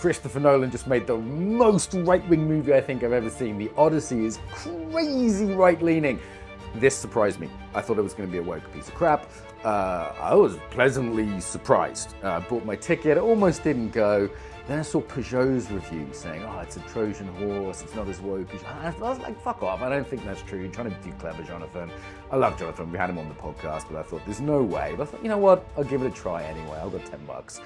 Christopher Nolan just made the most right-wing movie I think I've ever seen. The Odyssey is crazy right-leaning. This surprised me. I thought it was going to be a woke piece of crap. I was pleasantly surprised. Bought my ticket, almost didn't go. Then I saw Peugeot's review saying, oh, it's a Trojan horse, it's not as woke. I was like, fuck off, I don't think that's true. You're trying to be clever, Jonathan. I love Jonathan, we had him on the podcast, but I thought, there's no way. But I thought, you know what, I'll give it a try anyway. I'll got $10.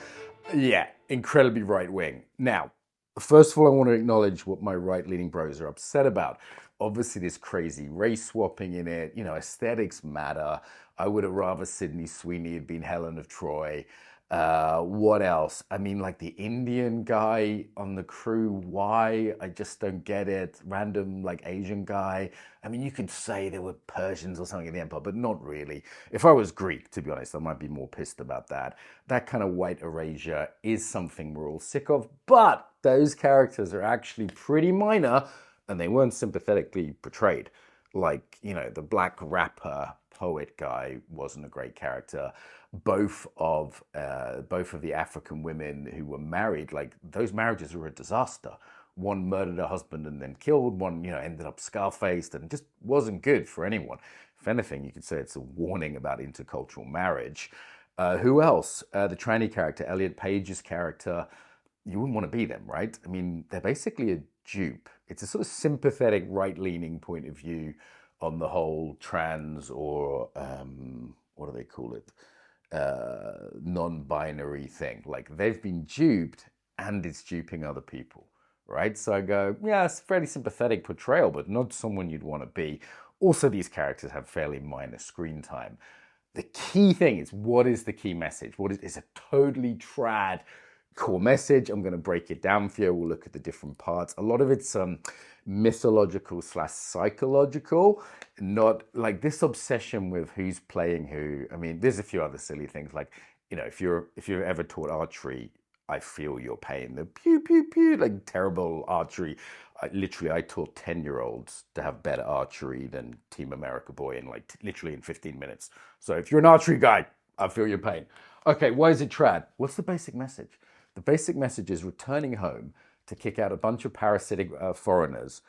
Yeah, incredibly right-wing. Now, first of all, I want to acknowledge what my right-leaning bros are upset about. Obviously, there's crazy race swapping in it. You know, aesthetics matter. I would have rather Sydney Sweeney had been Helen of Troy. What else? I mean, like the Indian guy on the crew, why? I just don't get it. Random, like, Asian guy. I mean, you could say there were Persians or something in the Empire, but not really. If I was Greek, to be honest, I might be more pissed about that. That kind of white erasure is something we're all sick of, but those characters are actually pretty minor, and they weren't sympathetically portrayed. Like, you know, the black rapper poet guy wasn't a great character. Both of the African women who were married, like, those marriages were a disaster. One murdered her husband and then killed. One, you know, ended up scar-faced and just wasn't good for anyone. If anything, you could say it's a warning about intercultural marriage. Who else? The tranny character, Elliot Page's character. You wouldn't want to be them, right? I mean, they're basically a dupe. It's a sort of sympathetic, right-leaning point of view on the whole trans or, what do they call it? Non-binary thing. Like, they've been duped and it's duping other people, right? So I go, yeah, it's a fairly sympathetic portrayal, but not someone you'd want to be. Also, these characters have fairly minor screen time. The key thing is, what is the key message? What is a totally trad core message? I'm going to break it down for you. We'll look at the different parts. A lot of it's mythological / psychological, not like this obsession with who's playing who. I mean, there's a few other silly things like, you know, if you've ever taught archery, I feel your pain. The pew pew pew, like terrible archery. I taught 10-year-olds to have better archery than Team America Boy in like literally in 15 minutes. So if you're an archery guy, I feel your pain. Okay, why is it trad? What's the basic message? The basic message is returning home to kick out a bunch of parasitic foreigners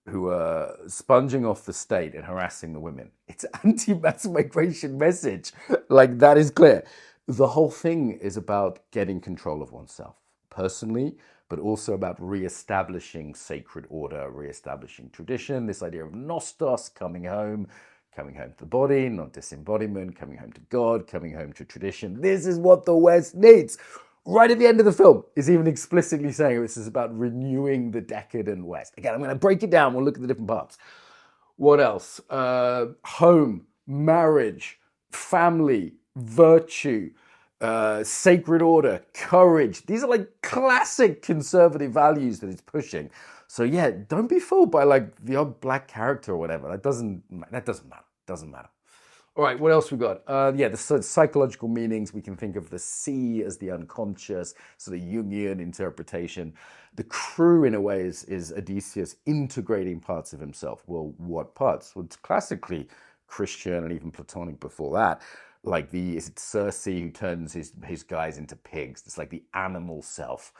who are sponging off the state and harassing the women. It's anti-mass migration message. Like, that is clear. The whole thing is about getting control of oneself personally, but also about re-establishing sacred order, re-establishing tradition, this idea of nostos, coming home to the body, not disembodiment, coming home to God, coming home to tradition. This is what the West needs. Right at the end of the film, is even explicitly saying this is about renewing the decadent West. Again, I'm going to break it down. We'll look at the different parts. What else? Home, marriage, family, virtue, sacred order, courage. These are like classic conservative values that it's pushing. So yeah, don't be fooled by like the odd black character or whatever. That doesn't matter. Doesn't matter. All right, what else we got? The psychological meanings. We can think of the sea as the unconscious, sort of Jungian interpretation. The crew, in a way, is Odysseus integrating parts of himself. Well, what parts? Well, it's classically Christian and even Platonic before that. Like is it Circe who turns his guys into pigs? It's like the animal self.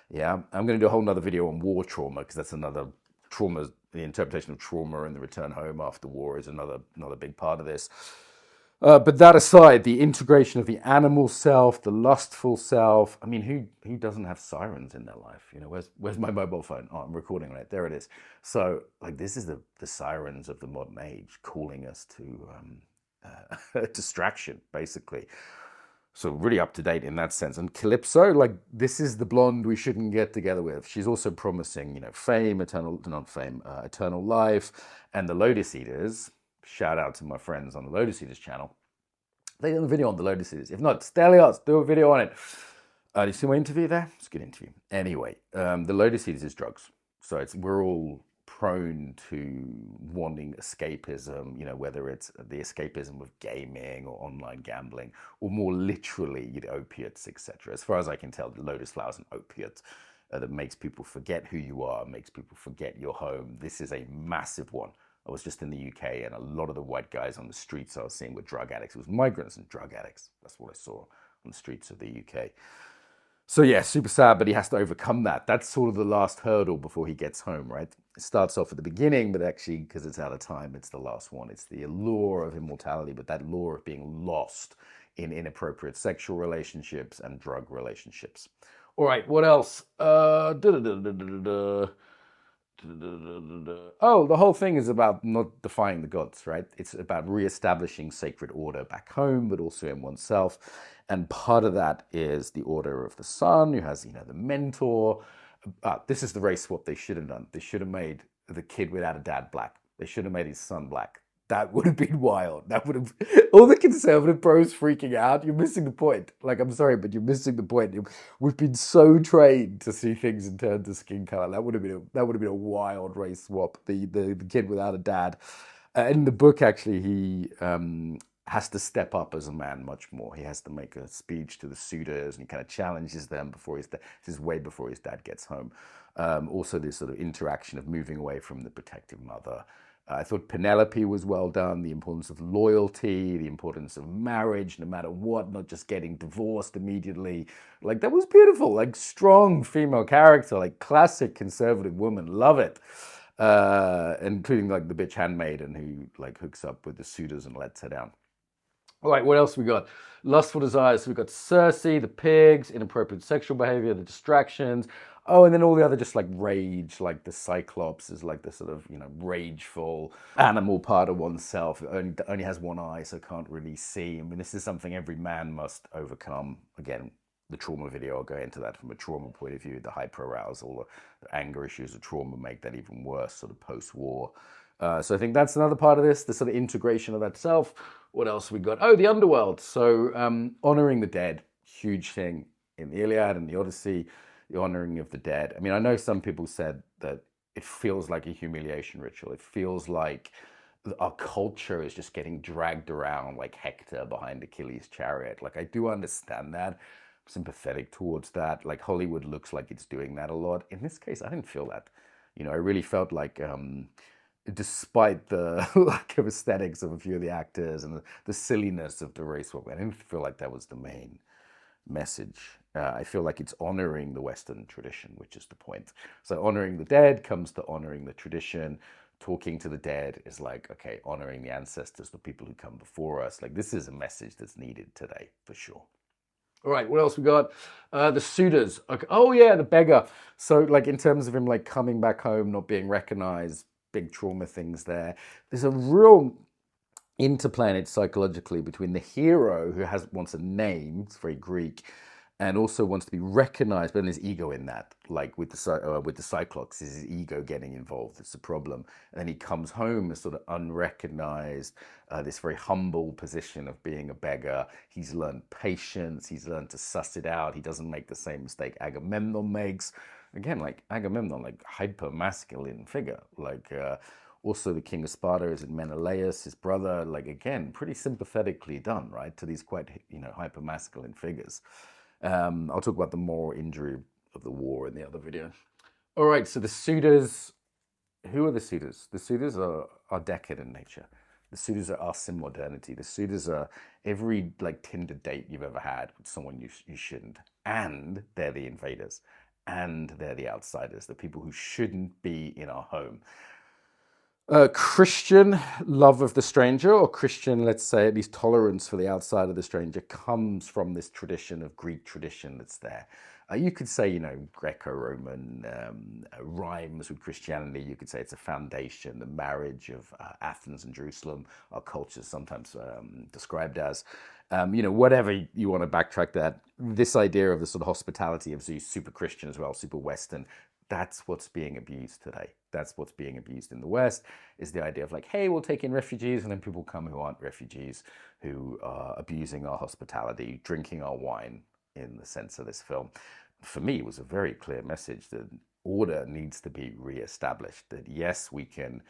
Yeah, I'm going to do a whole nother video on war trauma because that's another trauma. The interpretation of trauma and the return home after war is another big part of this. But that aside, the integration of the animal self, the lustful self. I mean, who doesn't have sirens in their life? You know, where's my mobile phone? Oh, I'm recording on it. There it is. So, like, this is the sirens of the modern age calling us to distraction, basically. So really up to date in that sense. And Calypso, like, this is the blonde we shouldn't get together with. She's also promising, you know, fame, eternal life, and the Lotus Eaters. Shout out to my friends on the Lotus Eaters channel. They did a video on the Lotus Eaters. If not, Stelios, do a video on it. Do you see my interview there? It's a good interview. Anyway, the Lotus Eaters is drugs. So we're all prone to wanting escapism, you know, whether it's the escapism of gaming or online gambling, or more literally, you know, opiates, etc. As far as I can tell, the lotus flower is an opiate that makes people forget who you are, makes people forget your home. This is a massive one. I was just in the UK and a lot of the white guys on the streets I was seeing were drug addicts. It was migrants and drug addicts. That's what I saw on the streets of the UK. So yeah, super sad, but he has to overcome that. That's sort of the last hurdle before he gets home, right? It starts off at the beginning, but actually, because it's out of time, it's the last one. It's the allure of immortality, but that lure of being lost in inappropriate sexual relationships and drug relationships. All right, what else? Oh, the whole thing is about not defying the gods, right? It's about re-establishing sacred order back home, but also in oneself. And part of that is the order of the son, who has, the mentor. This is the race swap they should have done. They should have made the kid without a dad black. They should have made his son black. That would have been wild. That would have all the conservative pros freaking out. You're missing the point. Like, I'm sorry, but you're missing the point. We've been so trained to see things in terms of skin color. That would have been a wild race swap. The kid without a dad. In the book, actually, he has to step up as a man much more. He has to make a speech to the suitors, and he kind of challenges them before his dad. This is way before his dad gets home. Also, this sort of interaction of moving away from the protective mother. I thought Penelope was well done. The importance of loyalty, the importance of marriage, no matter what, not just getting divorced immediately. Like, that was beautiful. Like, strong female character, like classic conservative woman. Love it. Including like the bitch handmaiden who like hooks up with the suitors and lets her down. All right, what else we got? Lustful desires. So we got Circe, the pigs, inappropriate sexual behavior, the distractions. Oh, and then all the other just like rage, like the Cyclops is like the sort of, rageful animal part of oneself. It only has one eye, so can't really see. I mean, this is something every man must overcome. Again, the trauma video, I'll go into that from a trauma point of view. The hyperarousal, the anger issues of trauma make that even worse, sort of post-war. So I think that's another part of this, the sort of integration of that self. What else we got? Oh, the underworld. So honoring the dead, huge thing in the Iliad and the Odyssey, the honoring of the dead. I mean, I know some people said that it feels like a humiliation ritual. It feels like our culture is just getting dragged around like Hector behind Achilles' chariot. Like, I do understand that. I'm sympathetic towards that. Like, Hollywood looks like it's doing that a lot. In this case, I didn't feel that. I really felt like despite the lack of aesthetics of a few of the actors and the silliness of the race swap, I didn't feel like that was the main message. I feel like it's honoring the Western tradition, which is the point. So honoring the dead comes to honoring the tradition. Talking to the dead is like, okay, honoring the ancestors, the people who come before us. Like, this is a message that's needed today, for sure. All right, what else we got? The suitors. Okay. Oh yeah, the beggar. So like in terms of him like coming back home, not being recognized, big trauma things there. There's a real interplay in it psychologically between the hero who wants a name, it's very Greek, and also wants to be recognized, but then there's ego in that. Like with the Cyclops, is his ego getting involved? It's a problem. And then he comes home as sort of unrecognized, this very humble position of being a beggar. He's learned patience. He's learned to suss it out. He doesn't make the same mistake Agamemnon makes. Again, like Agamemnon, like hyper masculine figure, like. Also, the king of Sparta is Menelaus, his brother. Like, again, pretty sympathetically done, right, to these quite hyper masculine figures. I'll talk about the moral injury of the war in the other video. All right, so the suitors. Who are the suitors? The suitors are decadent nature. The suitors are us in modernity. The suitors are every like Tinder date you've ever had with someone you shouldn't, and they're the invaders, and they're the outsiders, the people who shouldn't be in our home. Christian love of the stranger, or Christian, let's say, at least tolerance for the outside of the stranger, comes from this tradition of Greek tradition that's there. You could say, Greco-Roman rhymes with Christianity. You could say it's a foundation, the marriage of Athens and Jerusalem, our culture is sometimes described as. Whatever you want to backtrack that, this idea of the sort of hospitality of Zeus, super Christian as well, super Western, that's what's being abused today. That's what's being abused in the West, is the idea of like, hey, we'll take in refugees, and then people come who aren't refugees, who are abusing our hospitality, drinking our wine, in the sense of this film. For me, it was a very clear message that order needs to be reestablished, that yes, we can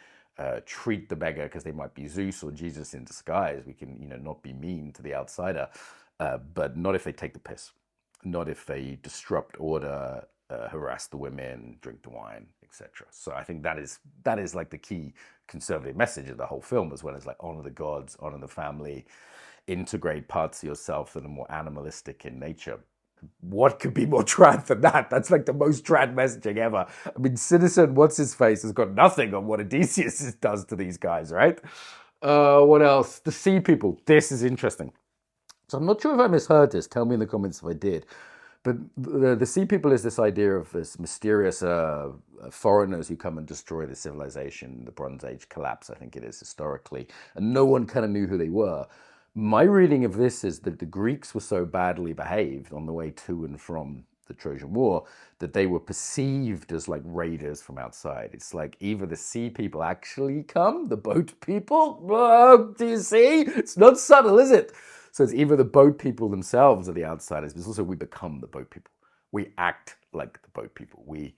treat the beggar because they might be Zeus or Jesus in disguise. We can, not be mean to the outsider, but not if they take the piss, not if they disrupt order, harass the women, drink the wine, etc. So I think that is like the key conservative message of the whole film, as well as like honor the gods, honor the family, integrate parts of yourself that are more animalistic in nature. What could be more trad than that? That's like the most trad messaging ever. I mean, Citizen, what's his face, has got nothing on what Odysseus does to these guys, right? What else? The sea people. This is interesting. So I'm not sure if I misheard this. Tell me in the comments if I did. But the sea people is this idea of this mysterious foreigners who come and destroy the civilization, the Bronze Age collapse, I think it is historically, and no one kind of knew who they were. My reading of this is that the Greeks were so badly behaved on the way to and from the Trojan War that they were perceived as like raiders from outside. It's like either the sea people actually come, the boat people. Oh, do you see? It's not subtle, is it? So it's either the boat people themselves are the outsiders, but it's also we become the boat people. We act like the boat people. We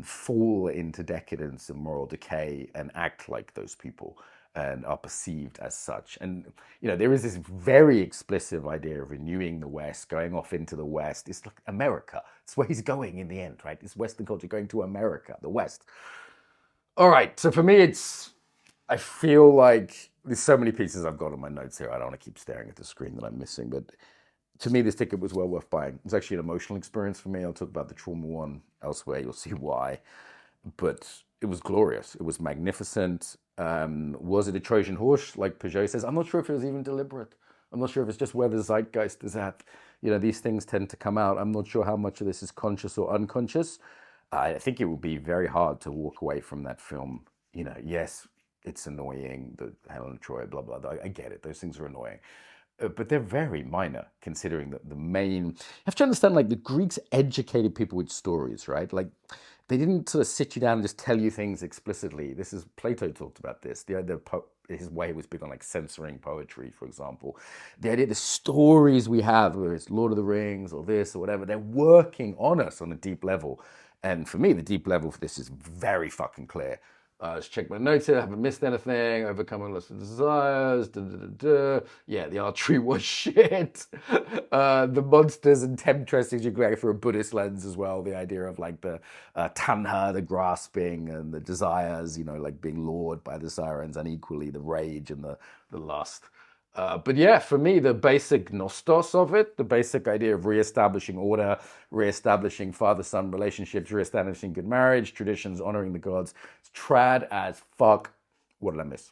fall into decadence and moral decay and act like those people and are perceived as such. And, you know, there is this very explicit idea of renewing the West, going off into the West. It's like America. It's where he's going in the end, right? It's Western culture going to America, the West. All right. So for me, I feel like there's so many pieces I've got on my notes here. I don't want to keep staring at the screen that I'm missing, but to me, this ticket was well worth buying. It was actually an emotional experience for me. I'll talk about the trauma one elsewhere. You'll see why. But it was glorious. It was magnificent. Was it a Trojan horse, like Peugeot says? I'm not sure if it was even deliberate. I'm not sure if it's just where the zeitgeist is at. You know, these things tend to come out. I'm not sure how much of this is conscious or unconscious. I think it would be very hard to walk away from that film. You know, yes, it's annoying, the Helen of Troy, blah, blah, blah. I get it. Those things are annoying. But they're very minor considering that the main. You have to understand, like, the Greeks educated people with stories, right? Like, they didn't sort of sit you down and just tell you things explicitly. This is Plato talked about this. His way was big on like censoring poetry, for example. The idea, the stories we have, whether it's Lord of the Rings or this or whatever, they're working on us on a deep level. And for me, the deep level for this is very fucking clear. Let's check my notes here. I haven't missed anything. Overcoming lots of desires. Da, da, da, da. Yeah, the archery was shit. The monsters and temptresses you get through a Buddhist lens as well. The idea of like the tanha, the grasping, and the desires, you know, like being lured by the sirens, and equally the rage and the lust. But yeah, for me, the basic nostos of it, the basic idea of reestablishing order, reestablishing father-son relationships, reestablishing good marriage, traditions, honoring the gods, it's trad as fuck. What did I miss?